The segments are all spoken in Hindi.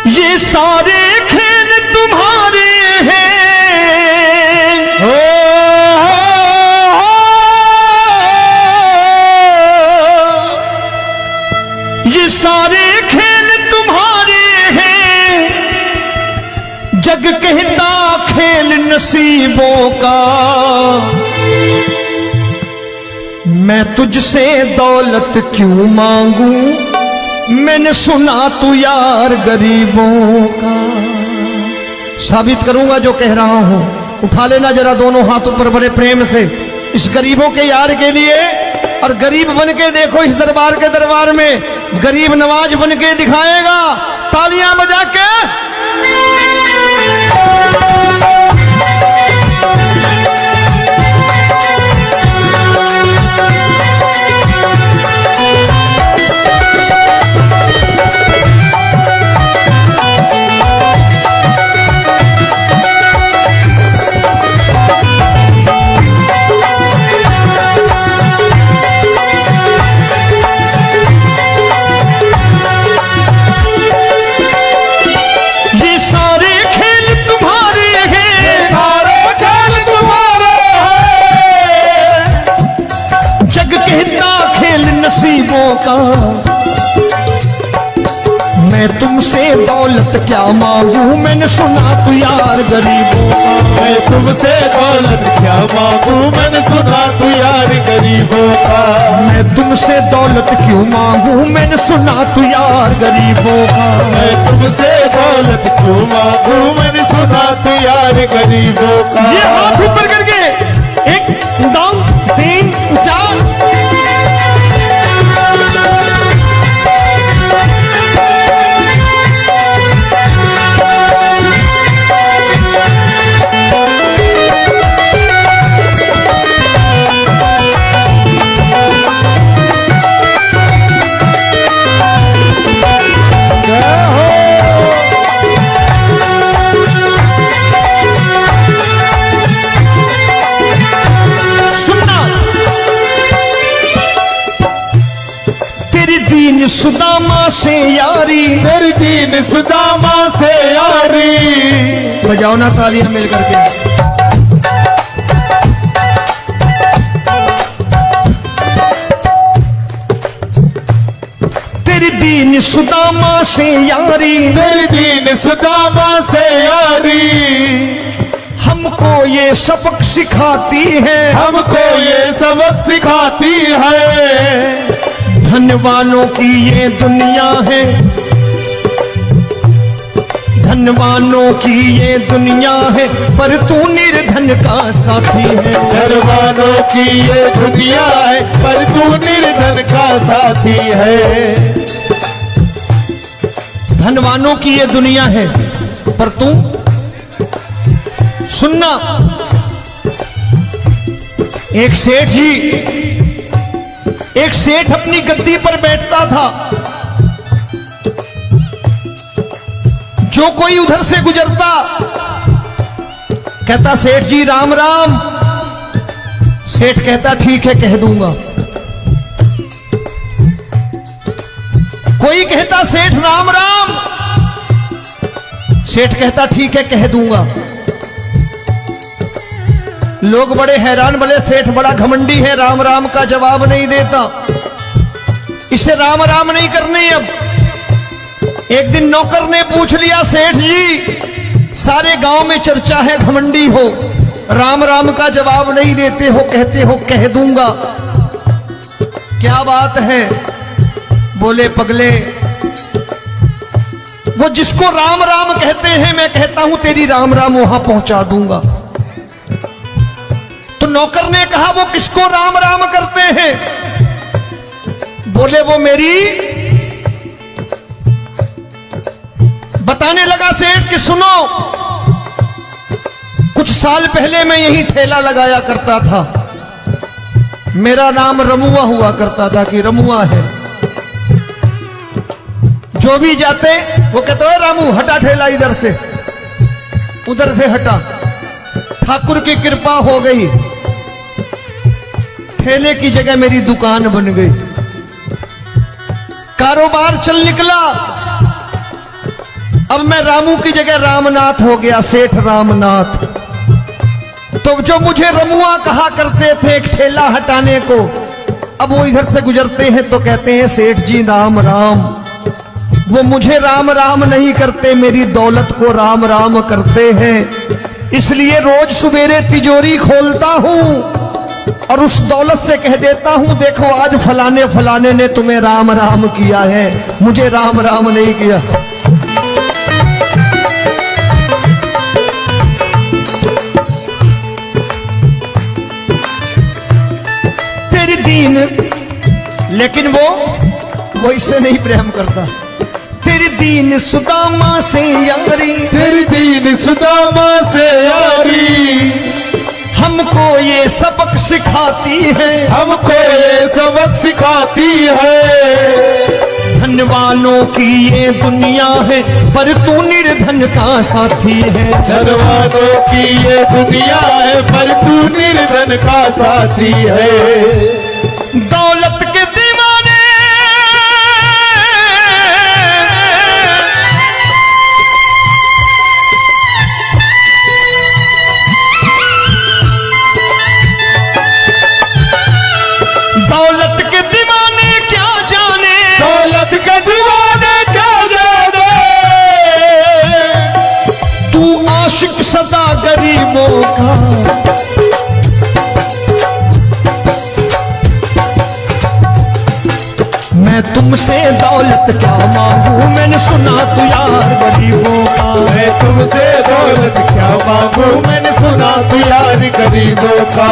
ये सारे खेल तुम्हारे हैं, ये सारे खेल तुम्हारे हैं। जग कहता खेल नसीबों का, मैं तुझसे दौलत क्यों मांगू, मैंने सुना तू यार गरीबों का। साबित करूंगा जो कह रहा हूं। उठा लेना जरा दोनों हाथ ऊपर बड़े प्रेम से इस गरीबों के यार के लिए। और गरीब बन के देखो इस दरबार के दरबार में, गरीब नवाज बन के दिखाएगा, तालियां बजा के। नसीबों का, मैं तुमसे दौलत क्या मांगू, मैंने सुना तू यार गरीबों का। मैं तुमसे दौलत क्या मांगू, मैंने सुना तू यार गरीबों का। मैं तुमसे दौलत क्यों मांगू, मैंने सुना तू यार गरीबों का। मैं तुमसे दौलत क्यों मांगू, मैंने सुना तू यार गरीबों का। ये हाथ ऊपर करके 1 2 3 4। दीन सुदामा से यारी, तेरी दीन सुदामा से यारी। बजाओ ना तालियां मिल करके। तेरी दीन सुदामा से यारी, तेरी दीन सुदामा से यारी। हमको ये सबक सिखाती है, हमको ये सबक सिखाती है। धनवानों की ये दुनिया है, धनवानों की ये दुनिया है, पर तू निर्धन का साथी है। धनवानों की ये दुनिया है, पर तू निर्धन का साथी है। धनवानों की ये दुनिया है, पर तू सुनना। एक सेठ अपनी गद्दी पर बैठता था। जो कोई उधर से गुजरता कहता सेठ जी राम राम। सेठ कहता ठीक है कह दूंगा। कोई कहता सेठ राम राम। सेठ कहता ठीक है कह दूंगा। लोग बड़े हैरान, बोले सेठ बड़ा घमंडी है, राम राम का जवाब नहीं देता, इसे राम राम नहीं करनी। अब एक दिन नौकर ने पूछ लिया सेठ जी सारे गांव में चर्चा है घमंडी हो, राम राम का जवाब नहीं देते हो, कहते हो कह दूंगा, क्या बात है? बोले पगले वो जिसको राम राम कहते हैं मैं कहता हूं तेरी राम राम वहां पहुंचा दूंगा। तो नौकर ने कहा वो किसको राम राम करते हैं? बोले वो मेरी। बताने लगा सेठ कि सुनो, कुछ साल पहले मैं यही ठेला लगाया करता था, मेरा नाम रमुआ हुआ करता था कि रमुआ है। जो भी जाते वो कहते हो रामू हटा ठेला इधर से, उधर से हटा। ठाकुर की कृपा हो गई, ठेले की जगह मेरी दुकान बन गई, कारोबार चल निकला। अब मैं रामू की जगह रामनाथ हो गया, सेठ रामनाथ। तो जो मुझे रमुआ कहा करते थे एक ठेला हटाने को, अब वो इधर से गुजरते हैं तो कहते हैं सेठ जी राम राम। वो मुझे राम राम नहीं करते, मेरी दौलत को राम राम करते हैं। इसलिए रोज सवेरे तिजोरी खोलता हूं और उस दौलत से कह देता हूं, देखो आज फलाने फलाने ने तुम्हें राम राम किया है, मुझे राम राम नहीं किया। तेरी दीन, लेकिन वो इससे नहीं प्रेम करता। तेरी दीन सुदामा से यारी, तेरी दीन सुदामा से यारी, हमको ये सबक सिखाती है, हमको ये सबक सिखाती है। धन वालों की ये दुनिया है, पर तू निर्धन का साथी है। धन वालों की ये दुनिया है, पर तू निर्धन का साथी है। दौलत के दीवाने दौलत के दीवाने क्या जाने, दौलत के दीवाने क्या जाने, तू आशिक सदा गरीबों का। मैं तुमसे दौलत क्या मांगू, मैंने सुना तू यार गरीबों का। मैं तुमसे दौलत क्या मांगू, मैंने सुना तू यार गरीबों का।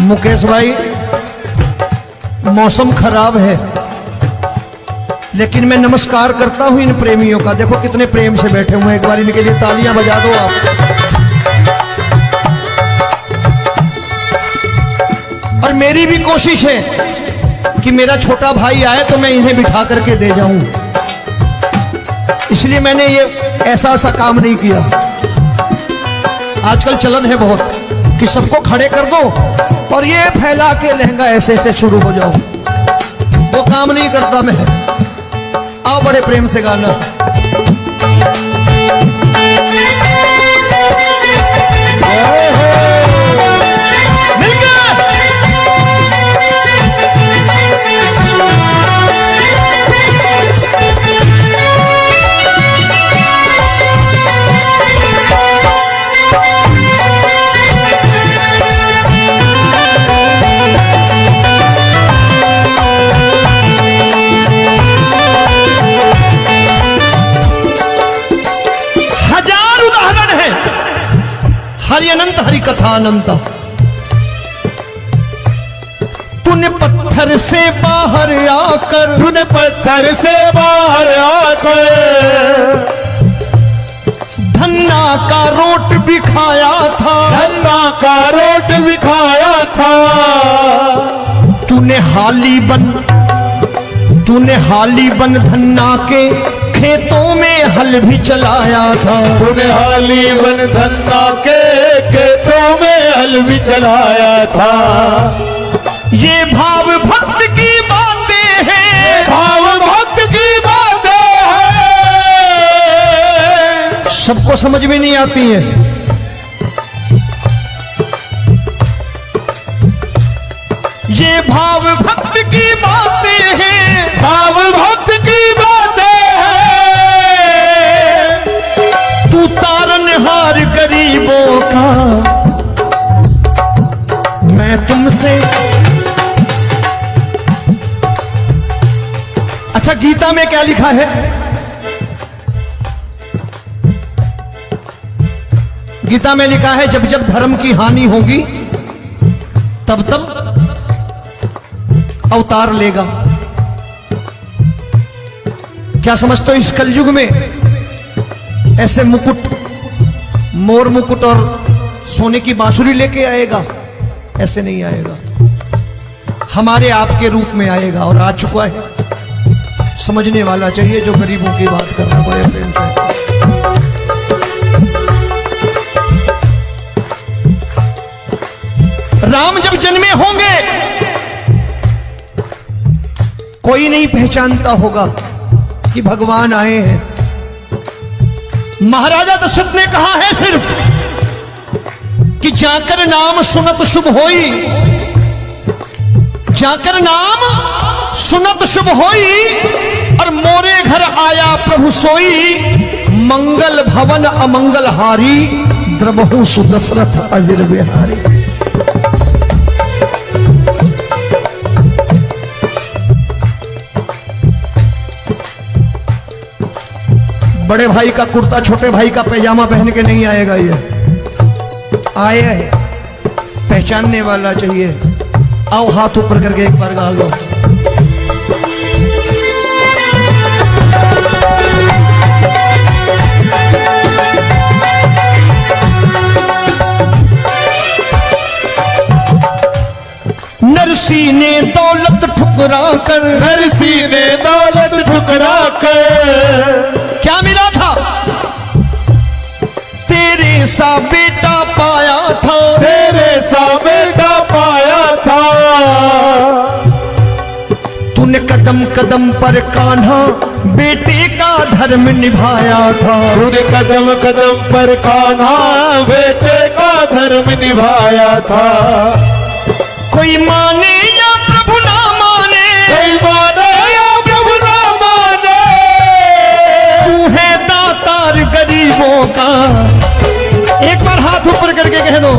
मुकेश भाई, मौसम खराब है, लेकिन मैं नमस्कार करता हूं इन प्रेमियों का। देखो कितने प्रेम से बैठे हुए हैं, एक बार इनके लिए तालियां बजा दो आप। और मेरी भी कोशिश है कि मेरा छोटा भाई आए तो मैं इन्हें बिठा करके दे जाऊं, इसलिए मैंने ये ऐसा काम नहीं किया। आजकल चलन है बहुत कि सबको खड़े कर दो और ये फैला के लहंगा ऐसे ऐसे शुरू हो जाओ, वो काम नहीं करता मैं। आओ बड़े प्रेम से गाना। हरि अनंत हरि कथा अनंत। तूने पत्थर से बाहर आकर, तूने पत्थर से बाहर आकर धन्ना का रोट भी खाया था, धन्ना का रोट भी खाया था। तूने हाली बन धन्ना के खेतों में हल भी चलाया था। तूने हाली बन धन्ना के खेतों में हल भी चलाया था। ये भाव भक्त की बातें हैं, भाव भक्त की बातें हैं, सबको समझ में नहीं आती है। ये भाव भक्त की बातें हैं, भाव भक्त की बातें हैं। तू तारनहार गरीबों का, मैं तुमसे। अच्छा, गीता में क्या लिखा है? गीता में लिखा है जब जब धर्म की हानि होगी तब तब अवतार लेगा। क्या समझते हो, इस कलयुग में ऐसे मुकुट, मोर मुकुट और सोने की बांसुरी लेके आएगा? ऐसे नहीं आएगा, हमारे आपके रूप में आएगा और आ चुका है। समझने वाला चाहिए जो गरीबों की बात कर रहा है बड़े प्रेम से। राम जब जन्मे होंगे कोई नहीं पहचानता होगा कि भगवान आए हैं। महाराजा दशरथ ने कहा है सिर्फ कि जाकर नाम सुनत शुभ होई, जाकर नाम सुनत शुभ होई, और मोरे घर आया प्रभु सोई, मंगल भवन अमंगल हारी, द्रबहु सुदशरथ अजिर बिहारी। बड़े भाई का कुर्ता छोटे भाई का पैजामा पहन के नहीं आएगा, ये आया है पहचानने वाला चाहिए। आओ हाथ ऊपर करके एक बार गा लो। नरसी ने दौलत ठुकरा कर, नरसी ने दौलत ठुकरा कर, क्या मिला था? तेरे सा बेटा पाया था, तेरे सा बेटा पाया था। तूने कदम कदम पर कान्हा बेटे का धर्म निभाया था, तूने कदम कदम पर कान्हा बेटे का धर्म निभाया था। कोई माने या प्रभु ना माने, कोई माने या प्रभु ना माने, तू है दातार गरीबों का। एक बार हाथ ऊपर करके कह दो,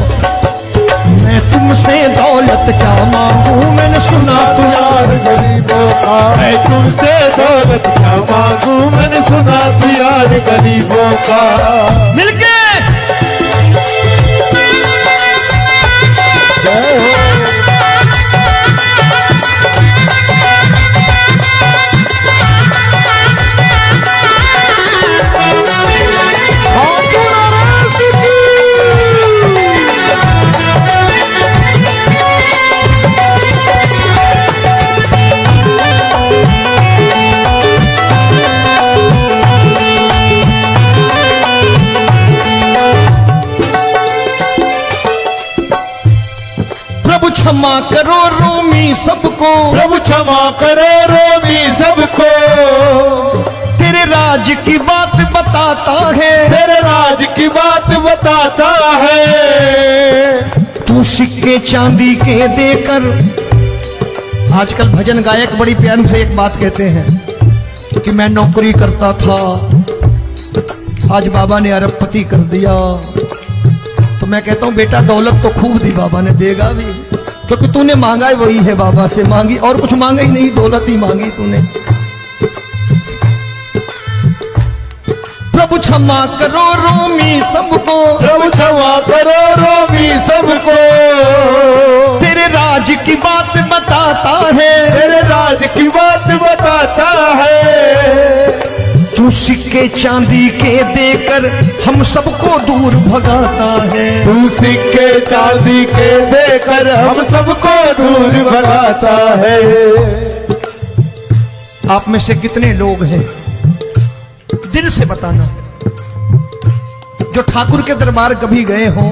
मैं तुमसे दौलत क्या मांगू, मैंने सुना तू यार गरीबों का। मैं तुमसे दौलत क्या मांगू, मैंने सुना तू यार गरीबों का। मिलके जय हो। प्रभु क्षमा करो रोमी सबको, प्रभु क्षमा करो रोमी सबको। तेरे राज की बात बताता है, तेरे राज की बात बताता है। तू सिक्के चांदी के देकर। आजकल भजन गायक बड़ी प्यार से एक बात कहते हैं कि मैं नौकरी करता था, आज बाबा ने अरबपति कर दिया। तो मैं कहता हूं बेटा दौलत तो खूब दी बाबा ने, देगा भी, क्योंकि तूने मांगा है वही है बाबा से मांगी, और कुछ मांगा ही नहीं, दौलत ही मांगी तूने। प्रभु क्षमा करो रोमी सबको, प्रभु क्षमा करो रोमी सबको। तेरे राज की बात बताता है, तेरे राज की बात बताता है। तू सिक्के चांदी के देकर हम सबको दूर भगाता है। तू सिक्के चांदी के देकर हम सबको दूर भगाता है। आप में से कितने लोग हैं, दिल से बताना, जो ठाकुर के दरबार कभी गए हो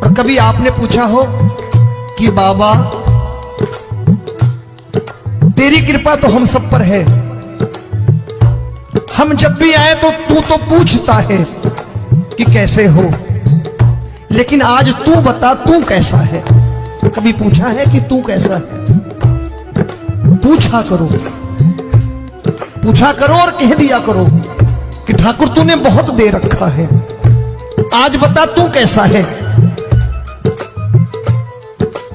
और कभी आपने पूछा हो कि बाबा तेरी कृपा तो हम सब पर है, हम जब भी आए तो तू तो पूछता है कि कैसे हो, लेकिन आज तू बता तू कैसा है। कभी पूछा है कि तू कैसा है? पूछा करो, पूछा करो और कह दिया करो कि ठाकुर तूने बहुत दे रखा है, आज बता तू कैसा है।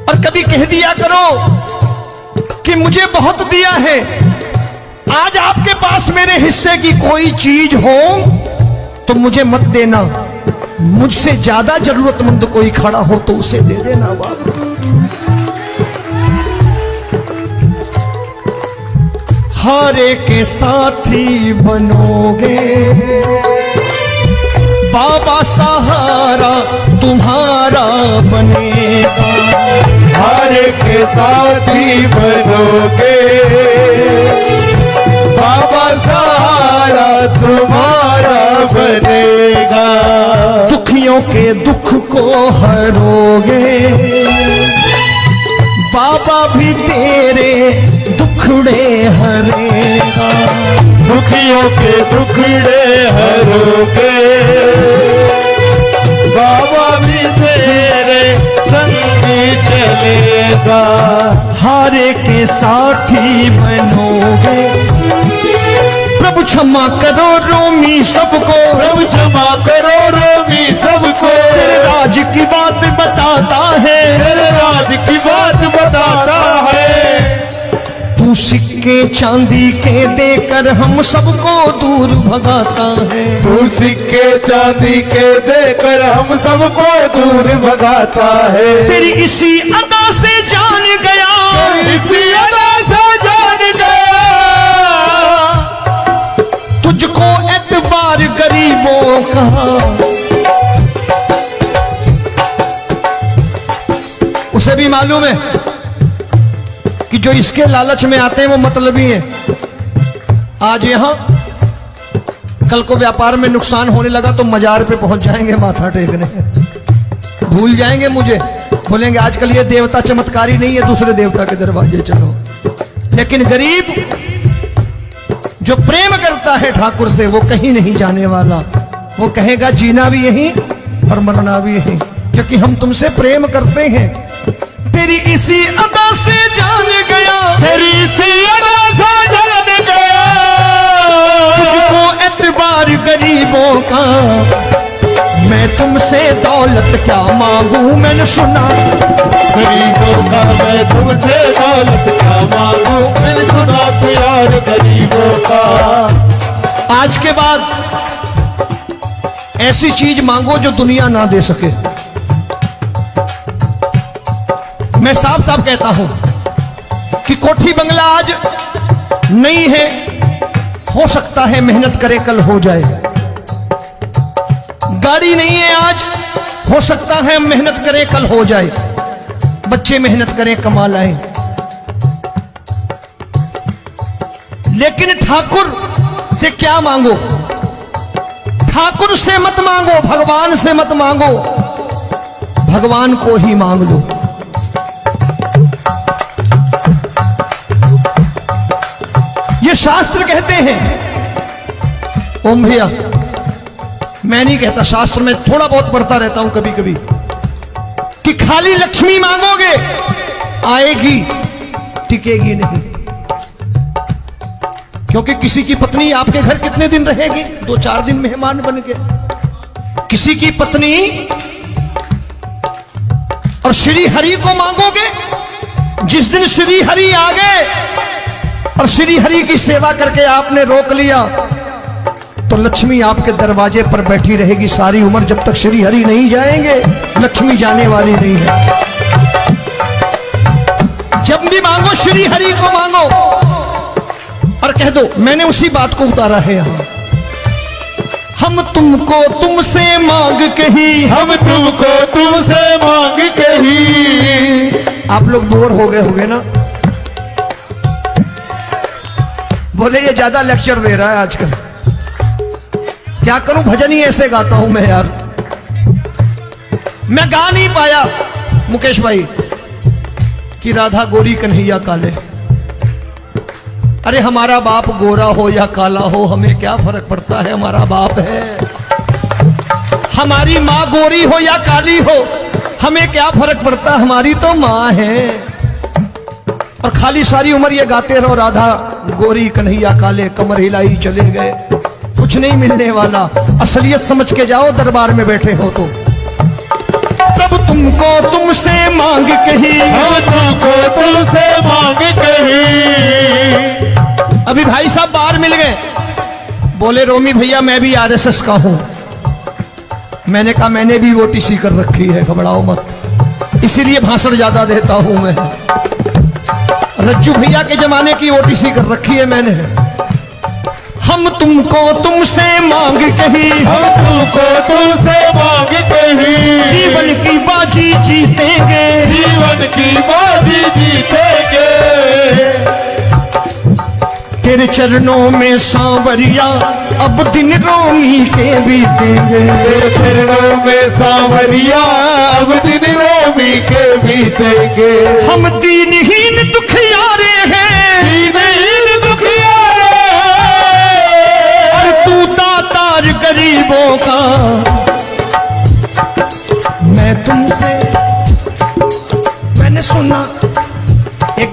और कभी कह दिया करो कि मुझे बहुत दिया है, आज आपके पास मेरे हिस्से की कोई चीज हो तो मुझे मत देना, मुझसे ज्यादा जरूरतमंद कोई खड़ा हो तो उसे दे देना बाबा। हारे के साथी बनोगे बाबा, सहारा तुम्हारा बनेगा। हारे के साथी बनोगे बाबा, सहारा तुम्हारा बनेगा। दुखियों के दुख को हरोगे बाबा, भी तेरे दुख दुखड़े हरेगा। दुखियों के दुखड़े हरोगे, बाबा भी तेरे संगी चलेगा। हारे के साथी बनोगे, प्रभु क्षमा करो रोमी सबको, प्रभु क्षमा करो रोमी सबको। तेरे राज की बात बताता है, तेरे राज की बात बताता है। तू सिक्के चांदी के देकर हम सबको दूर भगाता है। तू सिक्के चांदी के देकर हम सबको दूर भगाता है। तेरी इसी अदा से जान गया, इसी अदा से जान गया, तुझको एतबार गरीबों का। उसे भी मालूम है कि जो इसके लालच में आते हैं वो मतलबी हैं। आज यहां कल को व्यापार में नुकसान होने लगा तो मजार पे पहुंच जाएंगे माथा टेकने, भूल जाएंगे मुझे, बोलेंगे आजकल ये देवता चमत्कारी नहीं है, दूसरे देवता के दरवाजे चलो। लेकिन गरीब जो प्रेम करता है ठाकुर से वो कहीं नहीं जाने वाला, वो कहेगा जीना भी यहीं और मरना भी यहीं, क्योंकि हम तुमसे प्रेम करते हैं। तेरी इसी अदा से जान गया, तेरी इसी अदा से जान गया, तुझको एतबार गरीबों का। मैं तुमसे दौलत क्या मांगू, मैंने सुना गरीबों का। मैं तुमसे दौलत क्या मांगू, मैंने सुना प्यार गरीबों का। आज के बाद ऐसी चीज मांगो जो दुनिया ना दे सके। मैं साफ साफ कहता हूं कि कोठी बंगला आज नहीं है, हो सकता है मेहनत करे कल हो जाए। गाड़ी नहीं है आज, हो सकता है मेहनत करे कल हो जाए। बच्चे मेहनत करें कमा लाएं, लेकिन ठाकुर से क्या मांगो? ठाकुर से मत मांगो, भगवान से मत मांगो, भगवान को ही मांग लो। ये शास्त्र कहते हैं, ओम भैया मैं नहीं कहता, शास्त्र में थोड़ा बहुत पढ़ता रहता हूं कभी कभी, कि खाली लक्ष्मी मांगोगे आएगी, टिकेगी नहीं। क्योंकि किसी की पत्नी आपके घर कितने दिन रहेगी? 2-4 दिन मेहमान बन के। किसी की पत्नी और श्री हरि को मांगोगे, जिस दिन श्री हरि आ गए और श्री हरि की सेवा करके आपने रोक लिया तो लक्ष्मी आपके दरवाजे पर बैठी रहेगी सारी उम्र। जब तक श्री हरि नहीं जाएंगे लक्ष्मी जाने वाली नहीं है। जब भी मांगो श्री हरि को मांगो और कह दो मैंने उसी बात को उतारा है यहां, हम तुमको तुमसे मांग कही, हम तुमको तुमसे मांग कही। आप लोग बोर हो गए होंगे ना, बोले ये ज्यादा लेक्चर दे रहा है आजकल। क्या करूं, भजन ही ऐसे गाता हूं मैं यार। मैं गा नहीं पाया मुकेश भाई कि राधा गोरी कन्हैया काले। अरे हमारा बाप गोरा हो या काला हो हमें क्या फर्क पड़ता है, हमारा बाप है। हमारी माँ गोरी हो या काली हो हमें क्या फर्क पड़ता, हमारी तो माँ है। और खाली सारी उम्र ये गाते रहो राधा गोरी कन्हैया काले, कमर हिलाई चले गए, कुछ नहीं मिलने वाला। असलियत समझ के जाओ दरबार में बैठे हो तो। तब तुमको तुमसे मांग कही, हम तुमको तुमसे मांग कही। अभी भाई साहब बाहर मिल गए, बोले रोमी भैया मैं भी आरएसएस का हूं। मैंने कहा मैंने भी ओटीसी कर रखी है, घबराओ मत, इसीलिए भाषण ज्यादा देता हूं मैं। रज्जू भैया के जमाने की ओटीसी कर रखी है मैंने। हम तुमको तुमसे मांग कही, हम तुमको तुमसे मांग कही। जीवन की बाजी जीतेंगे, जीवन की बाजी जीतेंगे। तेरे चरणों में सांवरिया अब दिन रोमी के बीतेंगे। तेरे चरणों में सांवरिया अब दिन रोमी के बीतेंगे। हम दीनहीन दुखियारे हैं, दीन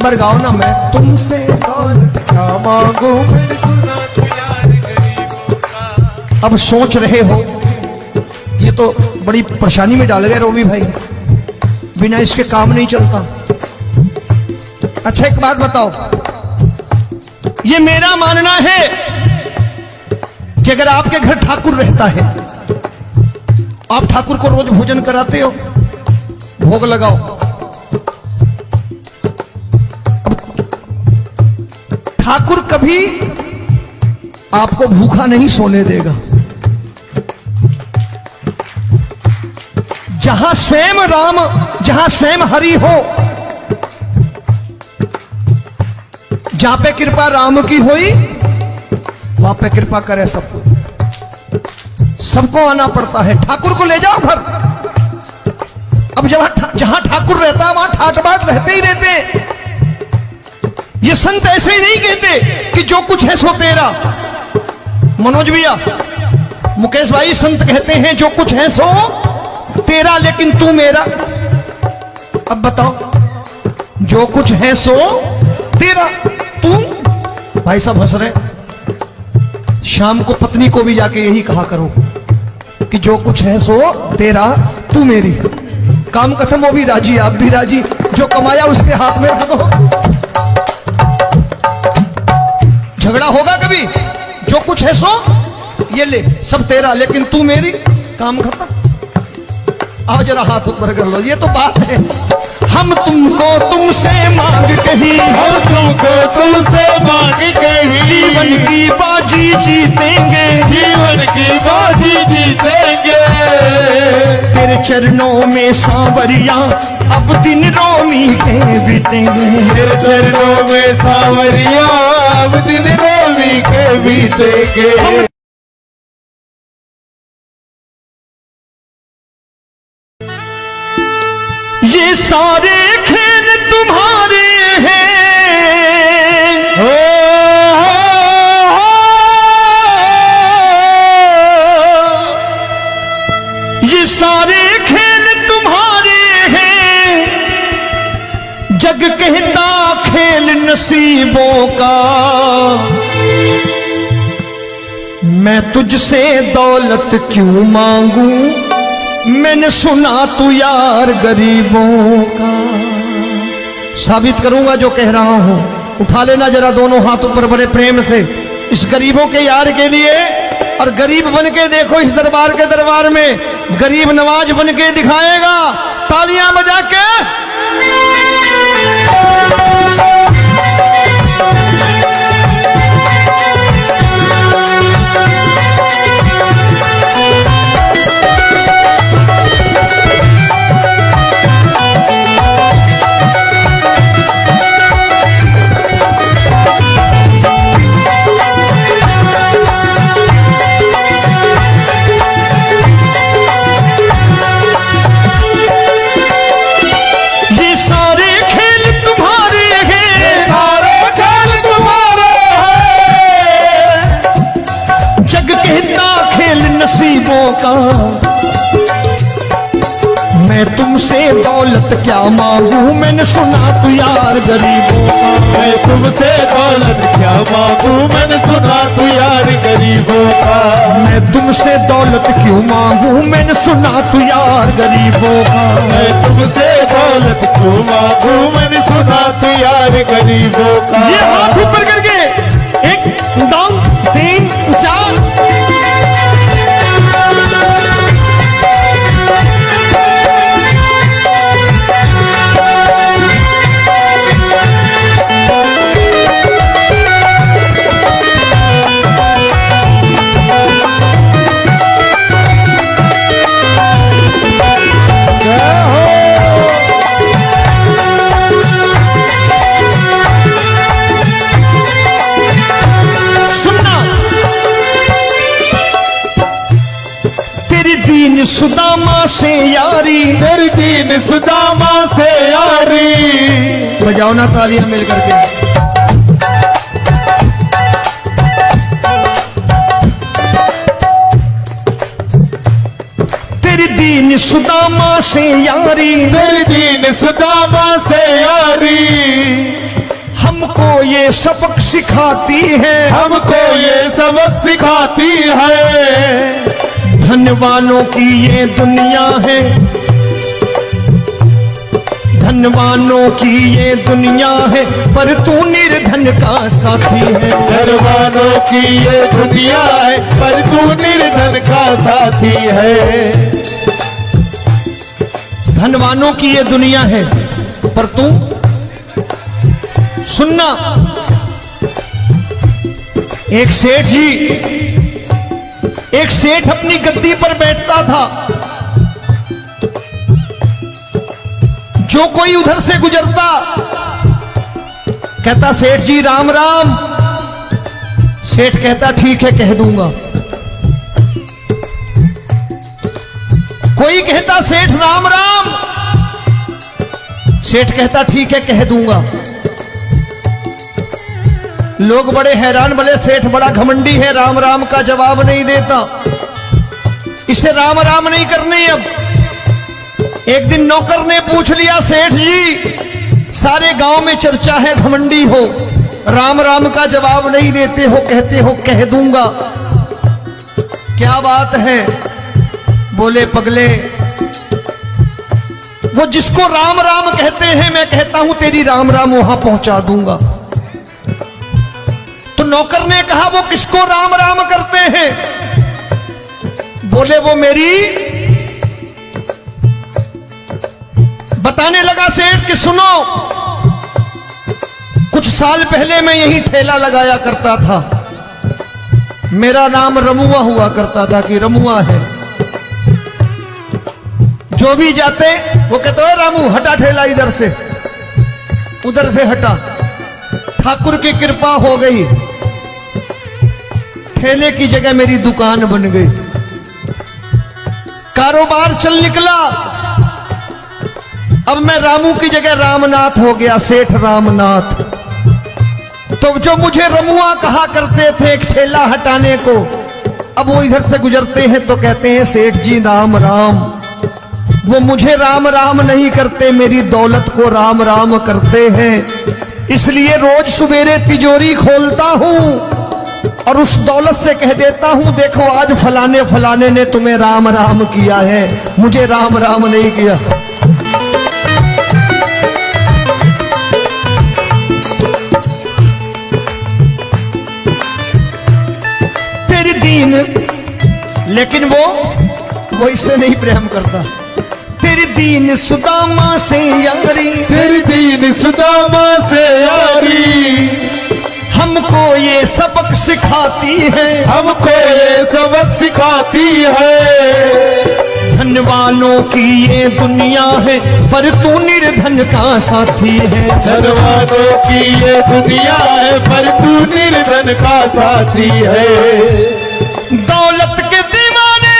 बार गाओ ना, मैं तुमसे दौलत क्या मांगू मैंने सुना तू यार गरीबों का। अब सोच रहे हो, ये तो बड़ी परेशानी में डाल गए रोबी भाई, बिना इसके काम नहीं चलता। अच्छा एक बात बताओ, ये मेरा मानना है कि अगर आपके घर ठाकुर रहता है, आप ठाकुर को रोज भोजन कराते हो, भोग लगाओ, ठाकुर कभी आपको भूखा नहीं सोने देगा। जहां स्वयं राम, जहां स्वयं हरि हो, जहां पे कृपा राम की हुई, वहां पे कृपा करे सबको, सबको आना पड़ता है। ठाकुर को ले जाओ घर। अब जहां ठाकुर रहता है वहां ठाट बाट रहते ही रहते। ये संत ऐसे ही नहीं कहते कि जो कुछ है सो तेरा। मनोज भैया, मुकेश भाई, संत कहते हैं जो कुछ है सो तेरा लेकिन तू मेरा। अब बताओ, जो कुछ है सो तेरा, तू। भाई साहब हंस रहे। शाम को पत्नी को भी जाके यही कहा करो कि जो कुछ है सो तेरा, तू मेरी। काम खत्म, वो भी राजी, आप भी राजी, जो कमाया उसके हाथ में रख दो। झगड़ा होगा कभी? जो कुछ है सो ये ले, सब तेरा लेकिन तू मेरी, काम खत्म। आओ जरा हाथ ऊपर कर लो, ये तो बात है। हम तुमको तुमसे मांग कहीं, हम तुमको तुमसे मांग कहीं, जीवन की बाजी जीतेंगे, जीवन की बाजी जीतेंगे। तेरे चरणों में सांवरिया अब दिन रोमी के बीतेंगे, तेरे चरणों में सांवरिया अब दिन रोमी के बीतेंगे। ये सारे खेल तुम्हारे हैं, ये सारे खेल तुम्हारे हैं, जग कहता खेल नसीबों का। मैं तुझसे दौलत क्यों मांगू, मैंने सुना तू यार गरीबों का। साबित करूंगा जो कह रहा हूं। उठा लेना जरा दोनों हाथ ऊपर बड़े प्रेम से, इस गरीबों के यार के लिए। और गरीब बन के देखो इस दरबार के दरबार में, गरीब नवाज बन के दिखाएगा, तालियां बजा के। नसीबों का। मैं तुमसे दौलत क्या मांगू, मैंने सुना तू यार गरीबों का। मैं तुमसे दौलत क्या मांगू, मैंने सुना तू यार गरीबों का। मैं तुमसे दौलत क्यों मांगू, मैंने सुना तू यार गरीबों का। मैं तुमसे दौलत क्यों मांगू, मैंने सुना तू यार गरीबों का। ये हाथ ऊपर करके, एक दो तीन चार। सुदामा से यारी, तेरी दीन सुदामा से यारी। बजाओ ना तालियां मिल करके। तेरी दीन सुदामा से यारी, तेरी दीन सुदामा से यारी। हमको ये सबक सिखाती है, हमको ये सबक सिखाती है। धनवानों की ये दुनिया है, धनवानों की ये दुनिया है, पर तू निर्धन का साथी है। धनवानों की ये दुनिया है, पर तू निर्धन का साथी है। धनवानों की ये दुनिया है, पर तू सुनना। एक सेठ जी, एक सेठ अपनी गद्दी पर बैठता था। जो कोई उधर से गुजरता कहता सेठ जी राम राम। सेठ कहता ठीक है कह दूंगा। कोई कहता सेठ राम राम। सेठ कहता ठीक है कह दूंगा। लोग बड़े हैरान, बोले सेठ बड़ा घमंडी है, राम राम का जवाब नहीं देता, इसे राम राम नहीं करनी। अब एक दिन नौकर ने पूछ लिया, सेठ जी सारे गांव में चर्चा है घमंडी हो, राम राम का जवाब नहीं देते हो, कहते हो कह दूंगा, क्या बात है? बोले पगले, वो जिसको राम राम कहते हैं मैं कहता हूं तेरी राम राम वहां पहुंचा दूंगा। तो नौकर ने कहा वो किसको राम राम करते हैं? बोले वो मेरी। बताने लगा सेठ कि सुनो, कुछ साल पहले मैं यही ठेला लगाया करता था, मेरा नाम रमुआ हुआ करता था कि रमुआ है। जो भी जाते वो कहते हो रामू हटा ठेला इधर से, उधर से हटा। ठाकुर की कृपा हो गई, ठेले की जगह मेरी दुकान बन गई, कारोबार चल निकला। अब मैं रामू की जगह रामनाथ हो गया, सेठ रामनाथ। तो जो मुझे रमुआ कहा करते थे एक ठेला हटाने को, अब वो इधर से गुजरते हैं तो कहते हैं सेठ जी राम राम। वो मुझे राम राम नहीं करते, मेरी दौलत को राम राम करते हैं। इसलिए रोज सवेरे तिजोरी खोलता हूं और उस दौलत से कह देता हूं देखो आज फलाने फलाने ने तुम्हें राम राम किया है, मुझे राम राम नहीं किया। तेरी दीन, लेकिन वो इससे नहीं प्रेम करता। तेरी दीन सुदामा से यारी, तेरी दीन सुदामा से यारी, हमको ये सबक सिखाती है, हमको ये सबक सिखाती है। धनवानों की ये दुनिया है, पर तू निर्धन का साथी है। धनवानों की ये दुनिया है, पर तू निर्धन का साथी है। दौलत के दीवाने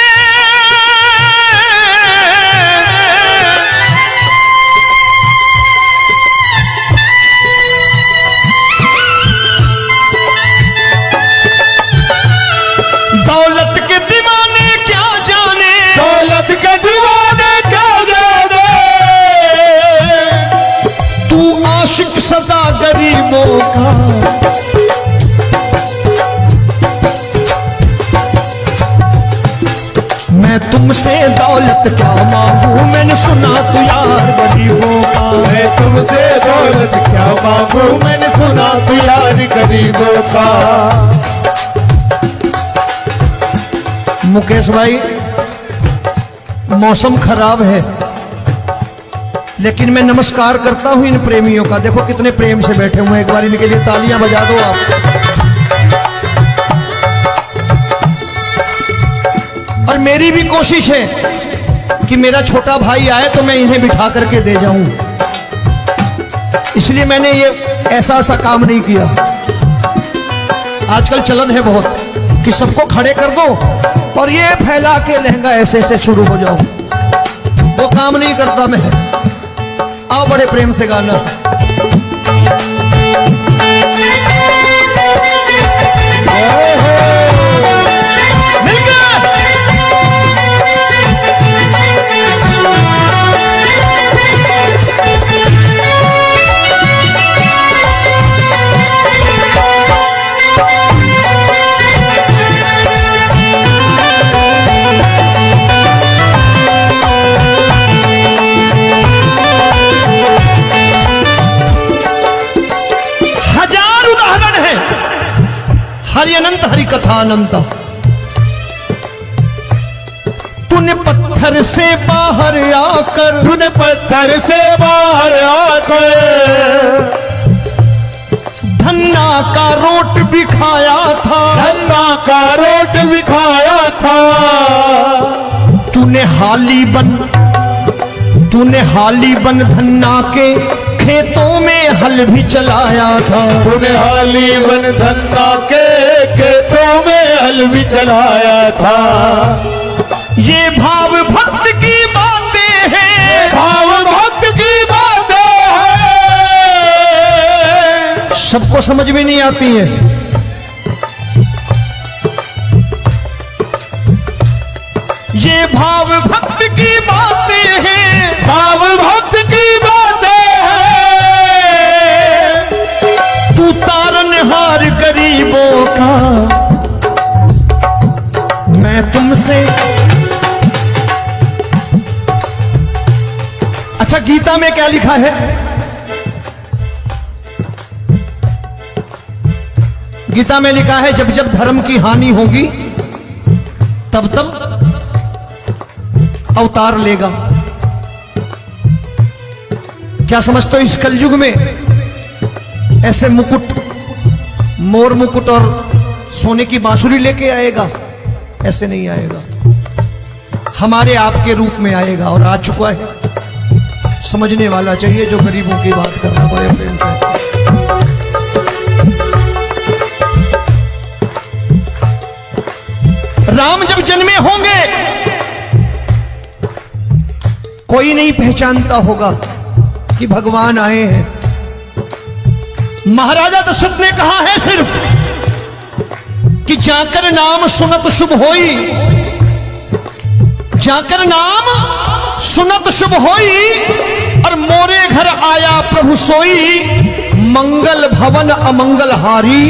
दौलत के दीवाने क्या जाने, दौलत के दीवाने क्या जाने, तू आशिक सदा गरीबों का। मैं तुमसे दौलत क्या मांगू, मैंने सुना तू यार गरीबों का। मैं तुमसे दौलत क्या मांगू, मैंने सुना तू यार गरीबों का। मुकेश भाई मौसम खराब है, लेकिन मैं नमस्कार करता हूं इन प्रेमियों का। देखो कितने प्रेम से बैठे हुए हैं, एक बार इनके लिए तालियां बजा दो आप। और मेरी भी कोशिश है कि मेरा छोटा भाई आए तो मैं इन्हें बिठा करके दे जाऊं, इसलिए मैंने ये ऐसा काम नहीं किया। आजकल चलन है बहुत कि सबको खड़े कर दो और ये फैला के लहंगा ऐसे ऐसे शुरू हो जाओ, वो काम नहीं करता मैं। आओ बड़े प्रेम से गाना। हरि अनंत हरि कथा अनंत। तूने पत्थर से बाहर आकर, तूने पत्थर से बाहर आकर धन्ना का रोट भी खाया था, धन्ना का रोट भी खाया था। तूने हाली बन धन्ना के खेतों में हल भी चलाया था। तूने हाली बन धन्ना के खेतों में हल भी चलाया था। ये भाव भक्त की बातें हैं, भाव भक्त की बातें हैं। सबको समझ में नहीं आती है। ये भाव भक्त की बातें हैं, भाव भक्त की बातें हैं। तू तारनहार गरीबों का, मैं तुमसे। अच्छा, गीता में क्या लिखा है? गीता में लिखा है जब जब धर्म की हानि होगी तब तब अवतार लेगा। क्या समझते हो, इस कलयुग में ऐसे मुकुट, मोर मुकुट और सोने की बांसुरी लेके आएगा? ऐसे नहीं आएगा, हमारे आपके रूप में आएगा और आ चुका है। समझने वाला चाहिए जो गरीबों की बात करना बड़े प्रेम से। राम जब जन्मे होंगे कोई नहीं पहचानता होगा कि भगवान आए हैं। महाराजा दशरथ ने कहा है सिर्फ कि जाकर नाम सुनत शुभ होई, जाकर नाम सुनत शुभ होई, और मोरे घर आया प्रभु सोई। मंगल भवन अमंगल हारी,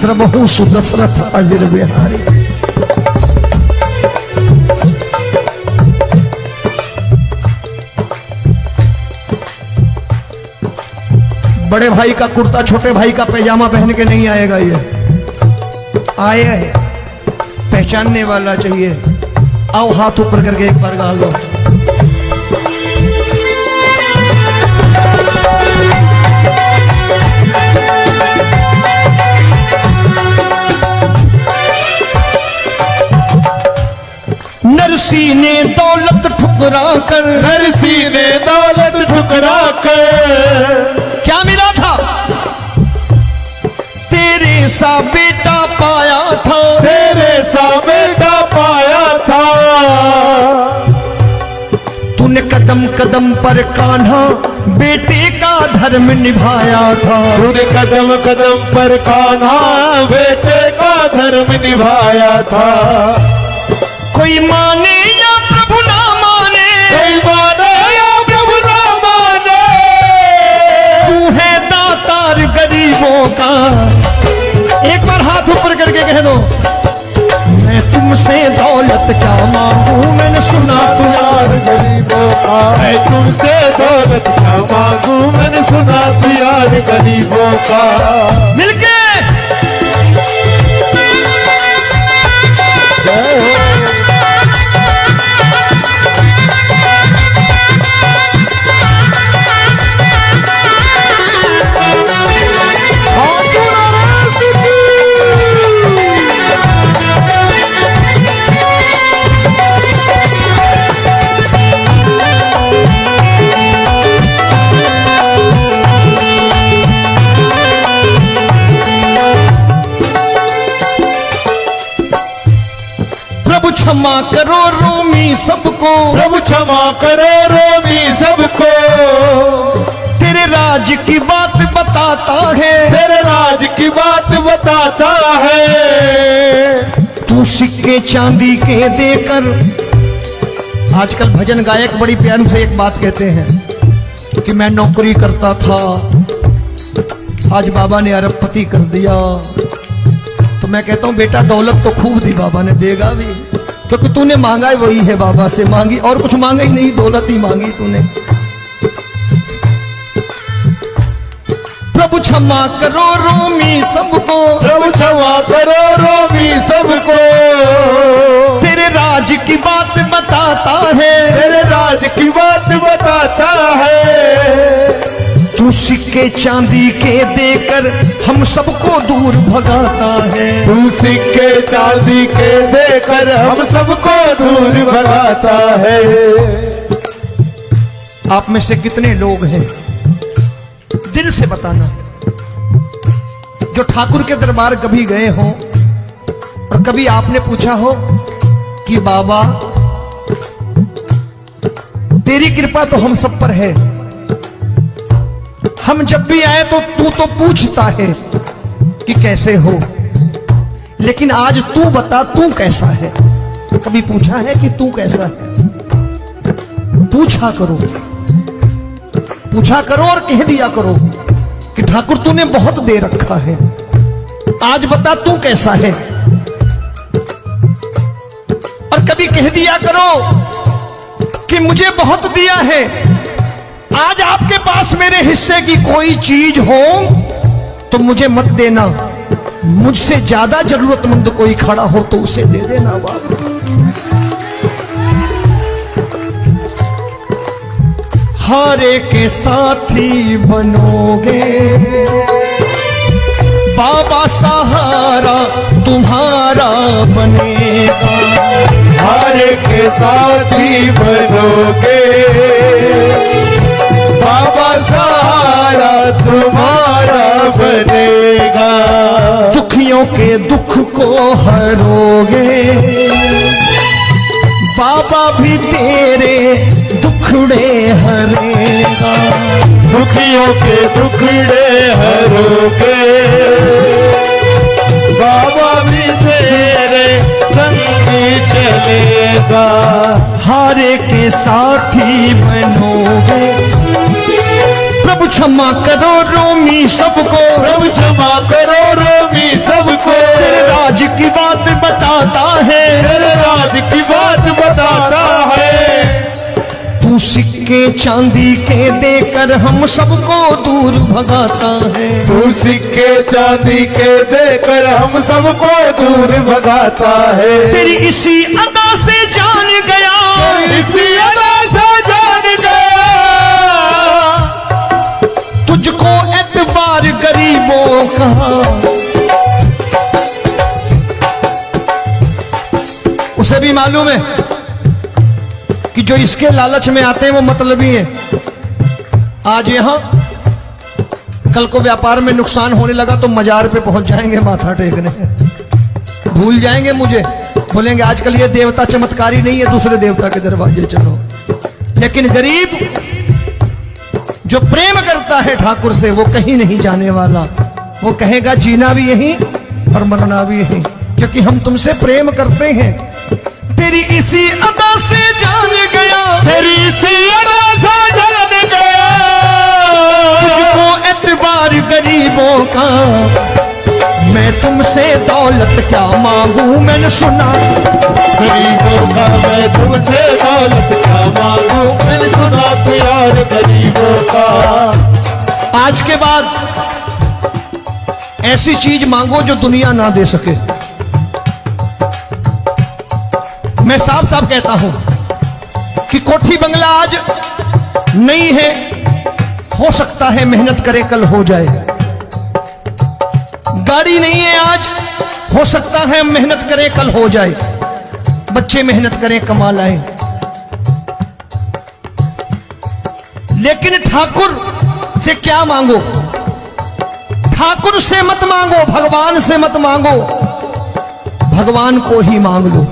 द्रबहु सुदशरथ अजिर बिहारी। बड़े भाई का कुर्ता छोटे भाई का पैजामा पहन के नहीं आएगा, ये आया है, पहचानने वाला चाहिए। आओ हाथ ऊपर करके एक बार गा लो। नरसी ने दौलत ठुकरा कर, नरसी ने दौलत ठुकरा कर क्या मिला था? तेरे सा बेटा पाया था, तेरे सा बेटा पाया था। तूने कदम कदम पर कान्हा बेटे का धर्म निभाया था। तूने कदम कदम पर कान्हा बेटे का धर्म निभाया था। कोई माने या प्रभु ना माने, कोई माने या प्रभु ना माने, तू है दातार गरीबों का। एक बार हाथ ऊपर करके कह दो, मैं तुमसे दौलत क्या मांगू, मैंने सुना तू यार गरीबों का। मैं तुमसे दौलत क्या मांगू, मैंने सुना तू यार गरीबों का। मिलके जय हो। प्रभु क्षमा करो रोमी सबको, प्रभु क्षमा करो रोमी सबको। तेरे राज की बात बताता है, तेरे राज की बात बताता है। तू सिक्के चांदी के देकर। आजकल भजन गायक बड़ी प्यार से एक बात कहते हैं कि मैं नौकरी करता था, आज बाबा ने अरबपति कर दिया। तो मैं कहता हूं बेटा दौलत तो खूब दी बाबा ने, देगा भी, क्योंकि तूने मांगा है वही है बाबा से मांगी, और कुछ मांगा ही नहीं, दौलत ही मांगी तूने। प्रभु क्षमा करो रोमी सबको, प्रभु क्षमा करो सिक्के चांदी के देकर हम सबको दूर भगाता है। तू सिक्के चांदी के देकर हम सबको दूर भगाता है। आप में से कितने लोग हैं, दिल से बताना, जो ठाकुर के दरबार कभी गए हो और कभी आपने पूछा हो कि बाबा तेरी कृपा तो हम सब पर है, हम जब भी आए तो तू तो पूछता है कि कैसे हो, लेकिन आज तू बता तू कैसा है। कभी पूछा है कि तू कैसा है? पूछा करो, पूछा करो और कह दिया करो कि ठाकुर तूने बहुत दे रखा है, आज बता तू कैसा है। और कभी कह दिया करो कि मुझे बहुत दिया है, आज आपके पास मेरे हिस्से की कोई चीज हो तो मुझे मत देना, मुझसे ज्यादा जरूरतमंद कोई खड़ा हो तो उसे दे देना बाबा। हारे के साथी बनोगे बाबा, सहारा तुम्हारा बनेगा। हारे के साथी बनोगे बाबा, सहारा तुम्हारा बनेगा। दुखियों के दुख को हरोगे बाबा, भी तेरे दुखड़े हरेगा। दुखियों के दुखड़े हरोगे बाबा, भी तेरे संग चलेगा। हारे के साथी बनोगे, प्रभु क्षमा करो रोमी सबको, प्रभु क्षमा करो रोमी सबको। तेरे राज की बात बताता है, तेरे राज की बात बताता है। तू सिक्के चांदी के देकर हम सबको दूर भगाता है। तू सिक्के चांदी के देकर हम सबको दूर भगाता है। तेरी इसी अदा से जान गया, इसी अदा से जान गया, तुझको एतबार गरीबों का। उसे भी मालूम है कि जो इसके लालच में आते हैं वो मतलबी है। आज यहां कल को व्यापार में नुकसान होने लगा तो मजार पे पहुंच जाएंगे माथा टेकने, भूल जाएंगे मुझे, बोलेंगे आजकल ये देवता चमत्कारी नहीं है, दूसरे देवता के दरवाजे चलो। लेकिन गरीब जो प्रेम करता है ठाकुर से वो कहीं नहीं जाने वाला, वो कहेगा जीना भी यहीं और मरना भी यहीं, क्योंकि हम तुमसे प्रेम करते हैं। तेरी इसी अदा से जान गया, तेरी इसी अदा से जान गया, तुझको एतबार गरीबों का। मैं तुमसे दौलत क्या मांगू, मैंने सुना गरीबों का। मैं तुमसे दौलत क्या मांगू, मैंने सुना प्यार गरीबों का। आज के बाद ऐसी चीज मांगो जो दुनिया ना दे सके। मैं साफ साफ कहता हूं कि कोठी बंगला आज नहीं है, हो सकता है मेहनत करे कल हो जाए। गाड़ी नहीं है आज, हो सकता है मेहनत करे कल हो जाए। बच्चे मेहनत करें कमा लाएं, लेकिन ठाकुर से क्या मांगो? ठाकुर से मत मांगो, भगवान से मत मांगो, भगवान को ही मांग लो।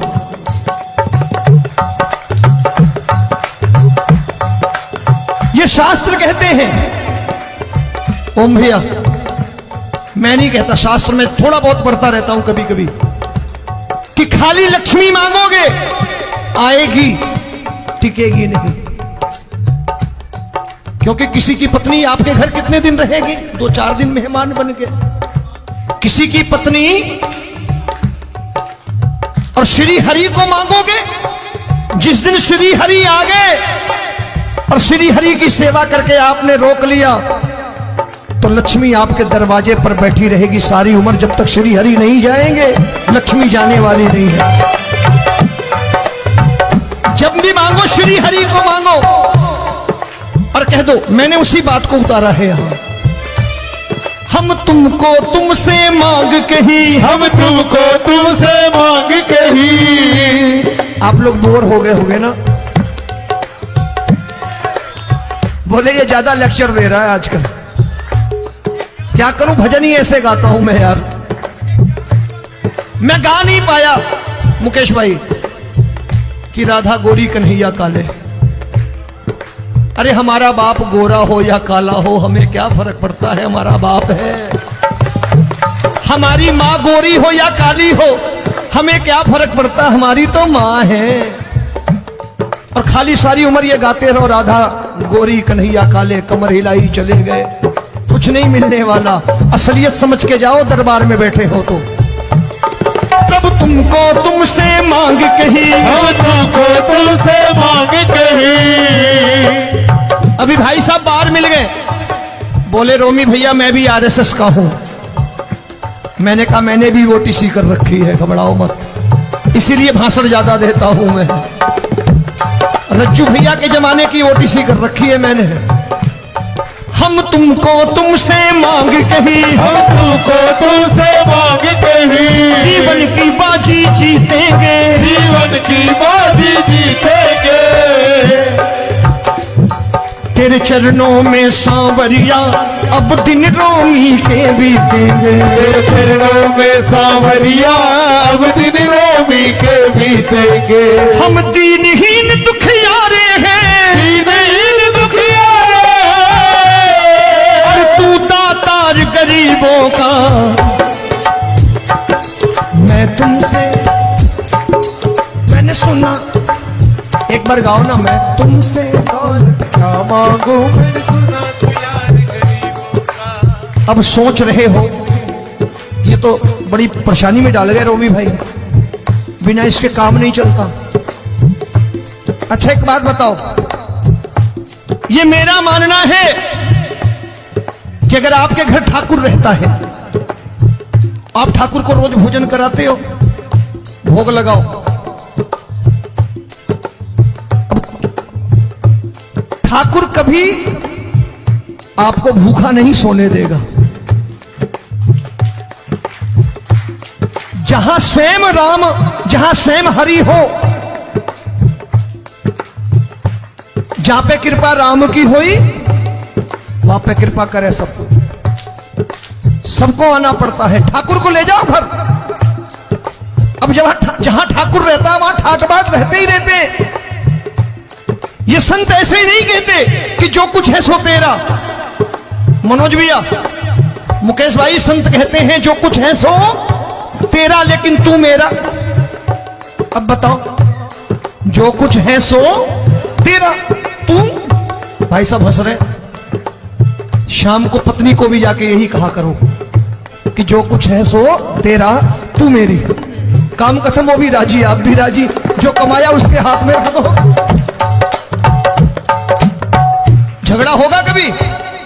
ये शास्त्र कहते हैं, ओम भैया मैं नहीं कहता, शास्त्र में थोड़ा बहुत पढ़ता रहता हूं कभी कभी, कि खाली लक्ष्मी मांगोगे आएगी, टिकेगी नहीं। क्योंकि किसी की पत्नी आपके घर कितने दिन रहेगी? 2-4 दिन मेहमान बन के। किसी की पत्नी और श्री हरि को मांगोगे, जिस दिन श्री हरि आ गए और श्री हरि की सेवा करके आपने रोक लिया तो लक्ष्मी आपके दरवाजे पर बैठी रहेगी सारी उम्र। जब तक श्री हरि नहीं जाएंगे लक्ष्मी जाने वाली नहीं है। जब भी मांगो श्री हरि को मांगो और कह दो मैंने उसी बात को उतारा है यहां। हम तुमको तुमसे मांग कही, हम तुमको तुमसे मांग कही। आप लोग बोर हो गए होंगे ना, बोले ये ज्यादा लेक्चर दे रहा है आजकल। क्या करूं, भजन ही ऐसे गाता हूं मैं यार। मैं गा नहीं पाया मुकेश भाई कि राधा गोरी कन्हैया काले। अरे हमारा बाप गोरा हो या काला हो, हमें क्या फर्क पड़ता है, हमारा बाप है। हमारी माँ गोरी हो या काली हो, हमें क्या फर्क पड़ता, हमारी तो माँ है। और खाली सारी उम्र ये गाते रहो राधा गोरी कन्हैया काले, कमर हिलाई चले गए, कुछ नहीं मिलने वाला। असलियत समझ के जाओ, दरबार में बैठे हो तो। तब तुमको तुमसे मांग कही, हम तुमको तुमसे मांग कही। अभी भाई साहब बाहर मिल गए, बोले रोमी भैया मैं भी आरएसएस का हूं। मैंने कहा मैंने भी ओटीसी कर रखी है, घबराओ मत, इसीलिए भाषण ज्यादा देता हूं मैं। रज्जू भैया के जमाने की ओटीसी कर रखी है मैंने। हम तुमको तुमसे मांग कही, हम तुमको तुमसे मांग कही। जीवन की बाजी जीतेंगे, जीवन की बाजी जीतेंगे। तेरे चरणों में सांवरिया अब दिन रोमी के बीतेंगे। तेरे चरणों में सांवरिया अब दिन रोमी के बीतेंगे। हम दीनहीन दुखियारे हैं, दीनहीन दुखियारे और तू दातार गरीबों का। मैं तुमसे, मैंने सुना, एक बार गाओ ना, मैं तुमसे क्या मांगू, मैंने सुना तू यार गरीबों का। अब सोच रहे हो, ये तो बड़ी परेशानी में डाल गए रोमी भाई, बिना इसके काम नहीं चलता। अच्छा एक बात बताओ, ये मेरा मानना है कि अगर आपके घर ठाकुर रहता है, आप ठाकुर को रोज भोजन कराते हो, भोग लगाओ, ठाकुर कभी आपको भूखा नहीं सोने देगा। जहां स्वयं राम, जहां स्वयं हरि हो, जहां पे कृपा राम की हुई, वहां पे कृपा करे सबको। सबको आना पड़ता है, ठाकुर को ले जाओ घर। अब जहां ठाकुर रहता है वहां ठाट बाट रहते ही रहते। ये संत ऐसे ही नहीं कहते कि जो कुछ है सो तेरा। मनोज भैया, मुकेश भाई, संत कहते हैं जो कुछ है सो तेरा, लेकिन तू मेरा। अब बताओ, जो कुछ है सो तेरा, तू। भाई साहब हंस रहे। शाम को पत्नी को भी जाके यही कहा करो कि जो कुछ है सो तेरा, तू मेरी। काम खत्म, वो भी राजी, आप भी राजी, जो कमाया उसके हाथ में रख दो। झगड़ा होगा कभी,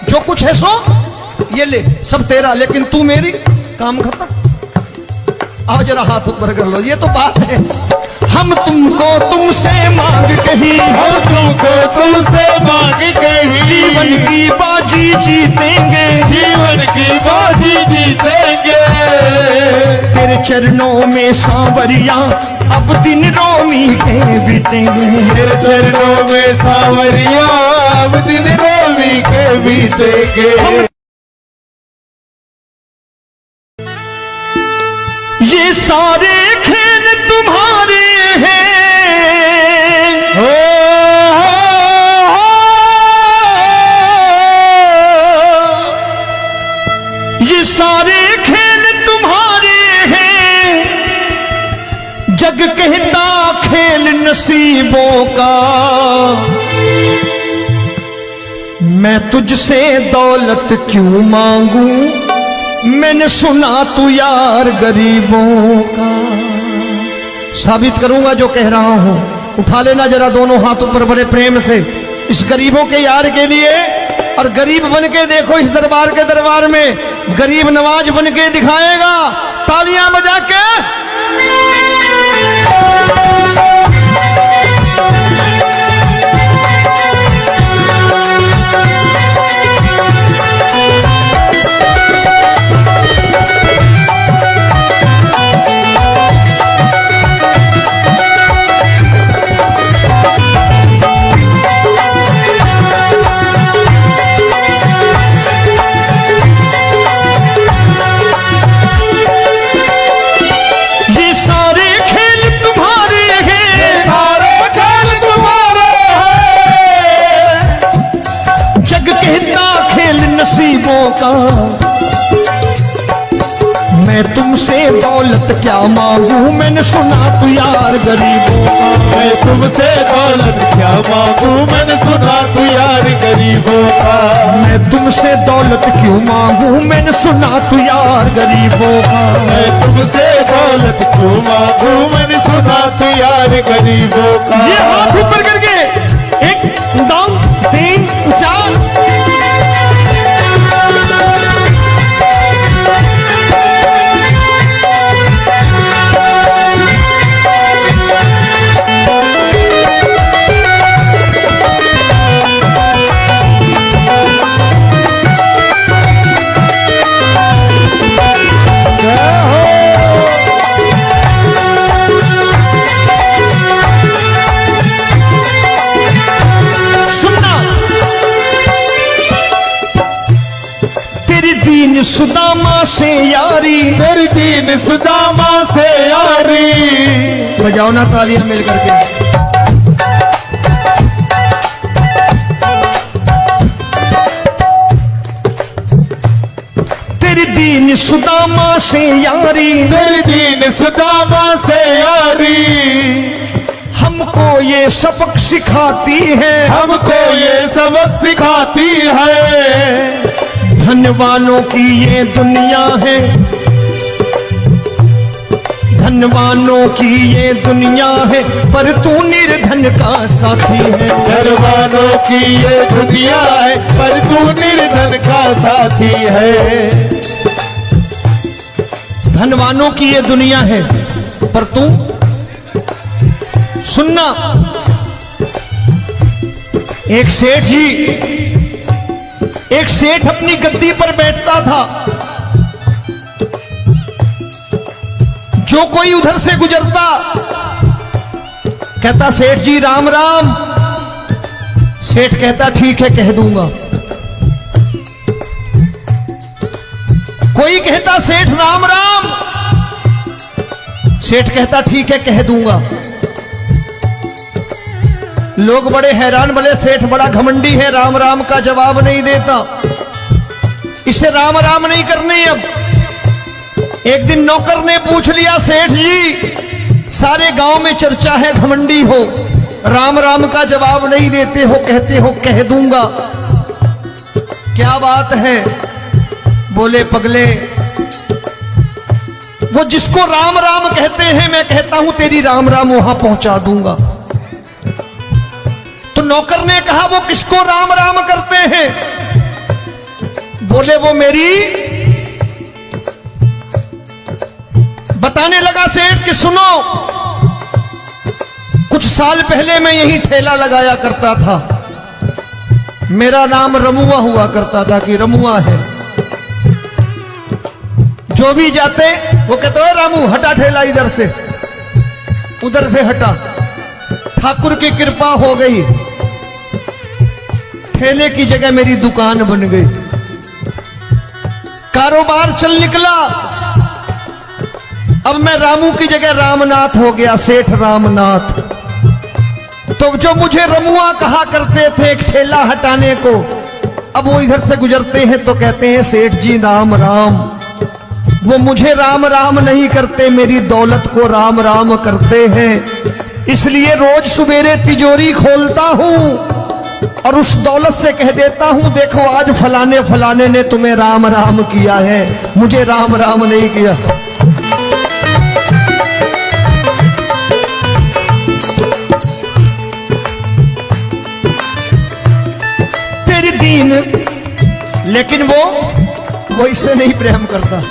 जो कुछ है सो ये ले, सब तेरा, लेकिन तू मेरी, काम खत्म। आओ जरा हाथ ऊपर कर लो, ये तो बात है। हम तुमको तुमसे मांग कही, हम तुमको तुमसे मांग कही। जीवन की बाजी जीतेंगे, जीवन की बाजी जीतेंगे। तेरे चरणों में सांवरिया अब दिन रोमी के बीतेंगे। तेरे चरणों में सांवरिया अब दिन रोमी के बीतेंगे। ये सारे खेल तुम्हारे हैं, हो, ये सारे खेल तुम्हारे हैं। जग कहता खेल नसीबों का, मैं तुझसे दौलत क्यों मांगू, मैंने सुना तू यार गरीबों का। साबित करूंगा जो कह रहा हूं। उठा लेना जरा दोनों हाथ ऊपर बड़े प्रेम से, इस गरीबों के यार के लिए। और गरीब बन के देखो, इस दरबार के दरबार में गरीब नवाज बन के दिखाएगा, तालियां बजा के। तुमसे दौलत क्या मांगू, मैंने सुना तू यार गरीबों का। मैं तुमसे दौलत क्या मांगू, मैंने सुना तू यार गरीबों का। मैं तुमसे दौलत क्यों मांगू, मैंने सुना तू यार गरीबों का। मैं तुमसे दौलत क्यों मांगू, मैंने सुना तू यार गरीबों का। ये हाथ ऊपर करके 1 2 3 4। दीन सुदामा से यारी, तेरी दीन सुदामा से यारी। बजाओ ना तालियां मिल करके। तेरी दीन सुदामा से यारी, तेरी दीन सुदामा से यारी। हमको ये सबक सिखाती है, हमको ये सबक सिखाती है। धन वालों की ये दुनिया है, धन वालों की ये दुनिया है, पर तू निर्धन का साथी है। धन वालों की ये दुनिया है, पर तू निर्धन का साथी है। धन वालों की ये दुनिया है, पर तू सुनना। एक सेठ अपनी गद्दी पर बैठता था। जो कोई उधर से गुजरता कहता सेठ जी राम राम। सेठ कहता ठीक है कह दूंगा। कोई कहता सेठ राम राम। सेठ कहता ठीक है कह दूंगा। लोग बड़े हैरान, बोले सेठ बड़ा घमंडी है, राम राम का जवाब नहीं देता, इसे राम राम नहीं करने। अब एक दिन नौकर ने पूछ लिया सेठ जी सारे गांव में चर्चा है घमंडी हो, राम राम का जवाब नहीं देते हो, कहते हो कह दूंगा, क्या बात है? बोले पगले वो जिसको राम राम कहते हैं मैं कहता हूं तेरी राम राम वहां पहुंचा दूंगा। तो नौकर ने कहा वो किसको राम राम करते हैं? बोले वो मेरी। बताने लगा सेठ कि सुनो, कुछ साल पहले मैं यही ठेला लगाया करता था, मेरा नाम रमुआ हुआ करता था कि रमुआ है। जो भी जाते वो कहते हो रामू हटा ठेला इधर से, उधर से हटा। ठाकुर की कृपा हो गई, ठेले की जगह मेरी दुकान बन गई, कारोबार चल निकला। अब मैं रामू की जगह रामनाथ हो गया, सेठ रामनाथ। तो जो मुझे रमुआ कहा करते थे एक ठेला हटाने को, अब वो इधर से गुजरते हैं तो कहते हैं सेठ जी राम राम। वो मुझे राम राम नहीं करते, मेरी दौलत को राम राम करते हैं। इसलिए रोज सवेरे तिजोरी खोलता हूं और उस दौलत से कह देता हूं देखो आज फलाने फलाने ने तुम्हें राम राम किया है, मुझे राम राम नहीं किया। तेरी दीन, लेकिन वो इससे नहीं प्रेम करता।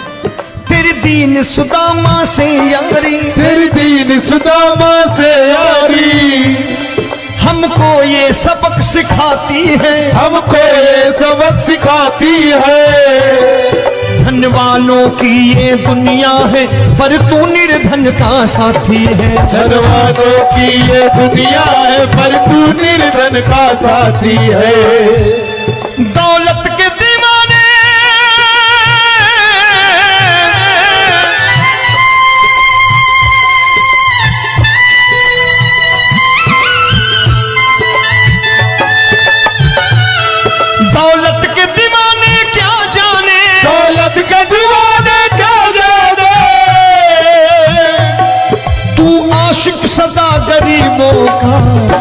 तेरी दीन सुदामा से यारी, तेरी दीन सुदामा से यारी। हमको ये सबक सिखाती है, हमको ये सबक सिखाती है। धन वालों की ये दुनिया है, पर तू निर्धन का साथी है। धन वालों की ये दुनिया है, पर तू निर्धन का साथी है। दौलत के दीवाने दौलत के दीवाने क्या जाने, दौलत के दीवाने क्या जाने। सदा गरीबों का।